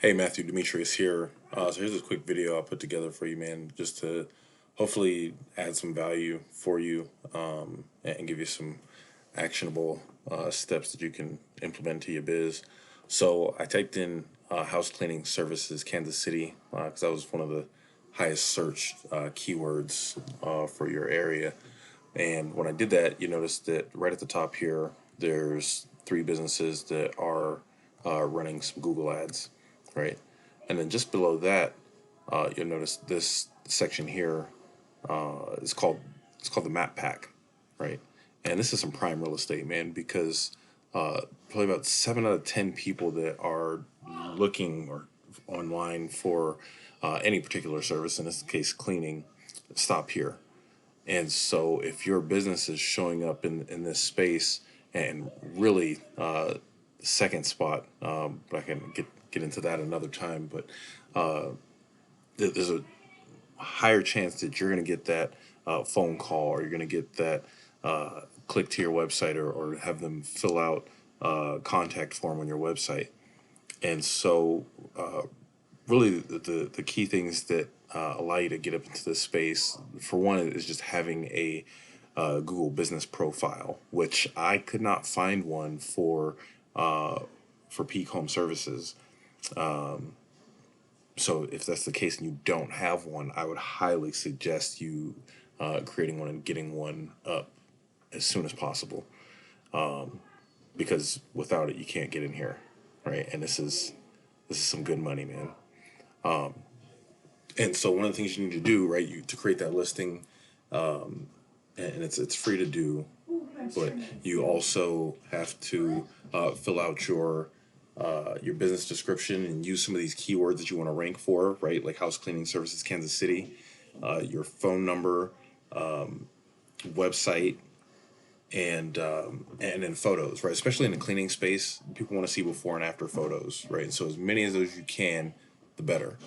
Hey Matthew, Demetrius here. So here's a quick video I put together for you, man, just to hopefully add some value for you and give you some actionable steps that you can implement to your biz. So I typed in house cleaning services Kansas City because that was one of the highest searched keywords for your area. And when I did that, you notice that right at the top here, there's three businesses that are running some Google ads, right? And then just below that, you'll notice this section here is called the Map Pack, right? And this is some prime real estate, man, because probably about 7 out of 10 people that are looking or online for any particular service, in this case cleaning, stop here. And so if your business is showing up in this space and really second spot, but I can get into that another time, but there's a higher chance that you're going to get that phone call, or you're going to get that click to your website, or have them fill out contact form on your website. And so really the key things that allow you to get up into this space, for one, is just having a Google business profile, which I could not find one for Peak Home Services. So if that's the case and you don't have one, I would highly suggest you creating one and getting one up as soon as possible, because without it you can't get in here, right? And this is some good money, man. And so one of the things you need to do, right, you to create that listing, and it's free to do, but you also have to fill out your business description and use some of these keywords that you want to rank for, right? Like house cleaning services, Kansas City, your phone number, website, and then photos, right? Especially in the cleaning space, people want to see before and after photos, right? And so as many of those you can, the better.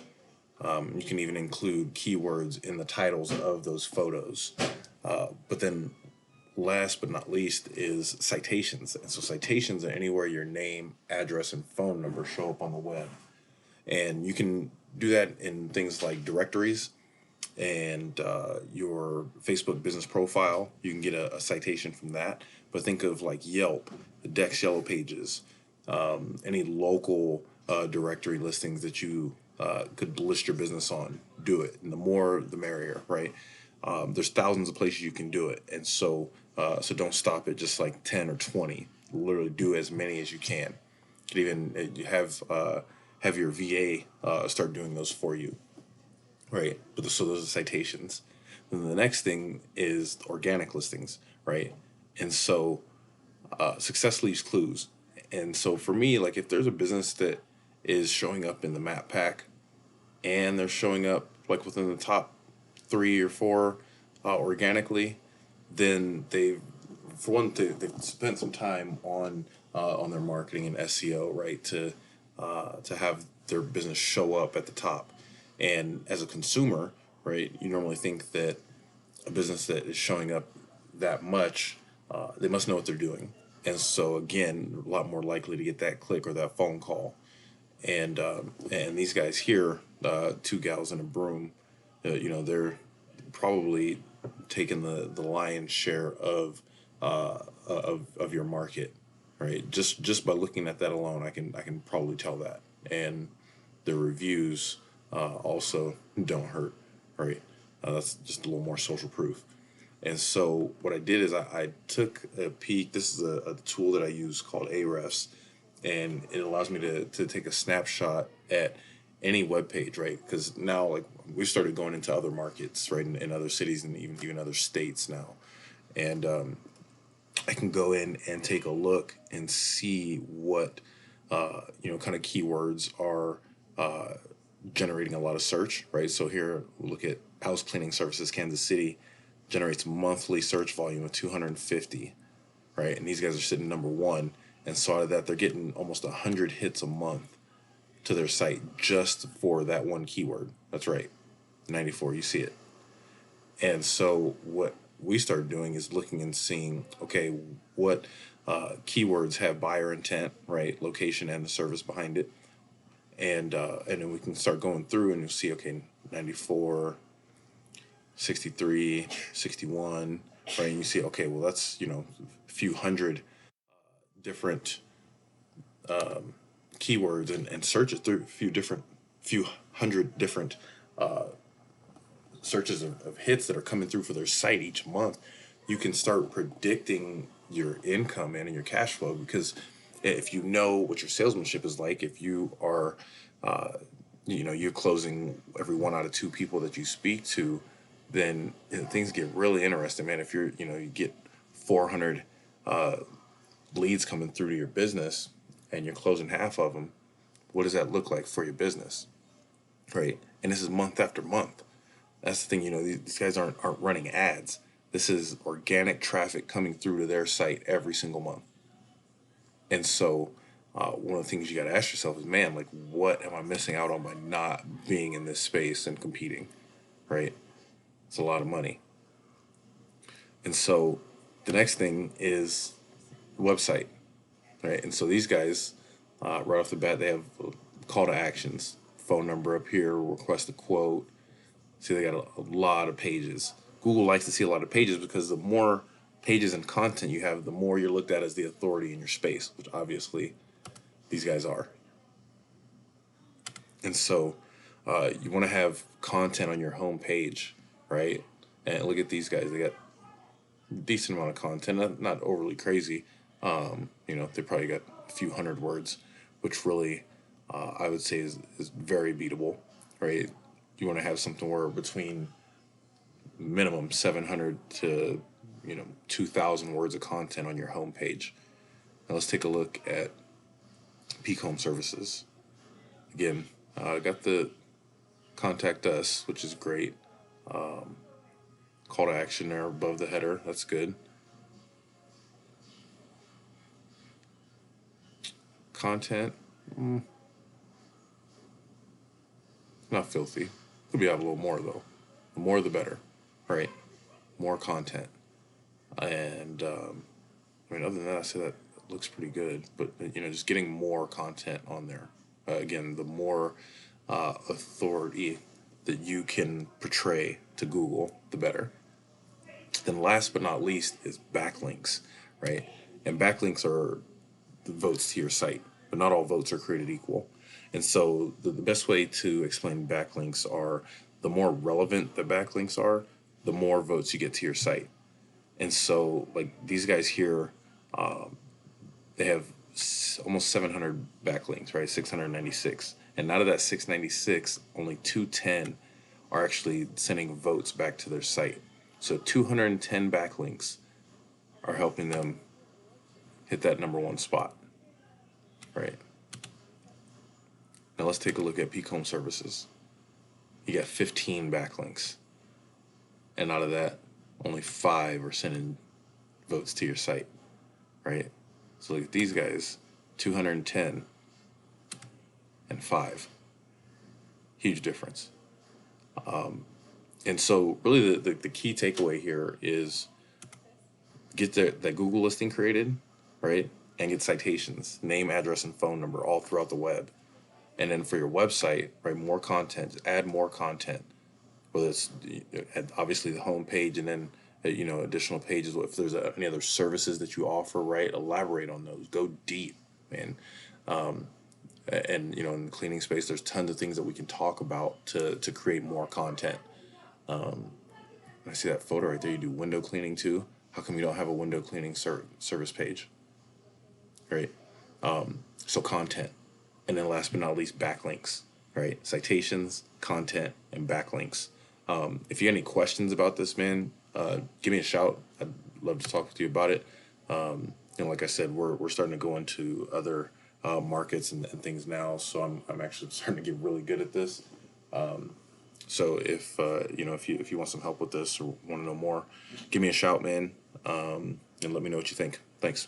You can even include keywords in the titles of those photos. But then last but not least is citations. And so citations are anywhere your name, address, and phone number show up on the web. And you can do that in things like directories and your Facebook business profile. You can get a citation from that. But think of like Yelp, the Dex Yellow Pages, any local directory listings that you could list your business on. Do it, and the more the merrier, right? There's thousands of places you can do it, and so don't stop at just like 10 or 20. Literally, do as many as you can. You could even you have your VA start doing those for you, right? But so those are citations. Then the next thing is organic listings, right? And so success leaves clues. And so for me, like if there's a business that is showing up in the map pack and they're showing up like within the top 3 or 4 organically, then for one, they've spent some time on their marketing and SEO, right? To have their business show up at the top. And as a consumer, right, you normally think that a business that is showing up that much, they must know what they're doing. And so again, a lot more likely to get that click or that phone call. And these guys here, two gals and a broom, they're probably taking the lion's share of your market, right? Just by looking at that alone, I can probably tell that. And the reviews also don't hurt, right? That's just a little more social proof. And so what I did is I took a peek. This is a tool that I use called Ahrefs, and it allows me to take a snapshot at any web page, right? Because now, like, we started going into other markets, right, in other cities and even other states now, and I can go in and take a look and see what kind of keywords are generating a lot of search, right? So here, we look at house cleaning services, Kansas City generates monthly search volume of 250, right? And these guys are sitting number one. And so out of that, they're getting almost 100 hits a month to their site just for that one keyword. That's right, 94, you see it. And so what we started doing is looking and seeing, okay, what keywords have buyer intent, right? Location and the service behind it. and then we can start going through and you'll see, okay, 94, 63, 61, right? And you see, okay, well, that's, a few hundred different keywords, and searches through few hundred different searches of hits that are coming through for their site each month. You can start predicting your income and your cash flow, because if you know what your salesmanship is like, if you are, you're closing every one out of two people that you speak to, then things get really interesting, man. If you get 400 leads coming through to your business and you're closing half of them, what does that look like for your business, right? And this is month after month. That's the thing, these guys aren't running ads. This is organic traffic coming through to their site every single month. And so, one of the things you got to ask yourself is, man, like, what am I missing out on by not being in this space and competing, right? It's a lot of money. And so, the next thing is the website, right? And so these guys, right off the bat, they have call to actions, phone number up here, request a quote. See, they got a lot of pages. Google likes to see a lot of pages because the more pages and content you have, the more you're looked at as the authority in your space, which obviously these guys are. And so you want to have content on your home page, right? And look at these guys. They got a decent amount of content, not overly crazy. They probably got a few hundred words, which really I would say is very beatable, right? You want to have something where between minimum 700 to 2,000 words of content on your homepage. Now let's take a look at Peak Home Services. Again, got the contact us, which is great. Call to action there above the header. That's good. Content, not filthy. Could be out a little more though. The more the better, right? More content. And other than that, I say that looks pretty good. But just getting more content on there. Again, the more authority that you can portray to Google, the better. Then last but not least is backlinks, right? And backlinks are the votes to your site, but not all votes are created equal. And so the best way to explain backlinks are, the more relevant the backlinks are, the more votes you get to your site. And so, like these guys here, they have almost 700 backlinks, right? 696. And out of that 696, only 210 are actually sending votes back to their site. So 210 backlinks are helping them hit that number one spot, right? Now let's take a look at Peak Home Services. You got 15 backlinks. And out of that, only 5 are sending votes to your site, right? So look at these guys, 210 and 5. Huge difference. And so really the key takeaway here is get that Google listing created, right? And get citations, name, address, and phone number all throughout the web. And then for your website, right, more content, add more content, whether it's obviously the home page and then additional pages. If there's any other services that you offer, right, elaborate on those. Go deep, man. And in the cleaning space, there's tons of things that we can talk about to create more content. I see that photo right there. You do window cleaning too. How come you don't have a window cleaning service page? Right. So content, and then last but not least, backlinks. Right. Citations, content, and backlinks. If you have any questions about this, man, give me a shout. I'd love to talk to you about it. Like I said, we're starting to go into other markets and things now, so I'm actually starting to get really good at this. So if you want some help with this or want to know more, give me a shout, man, and let me know what you think. Thanks.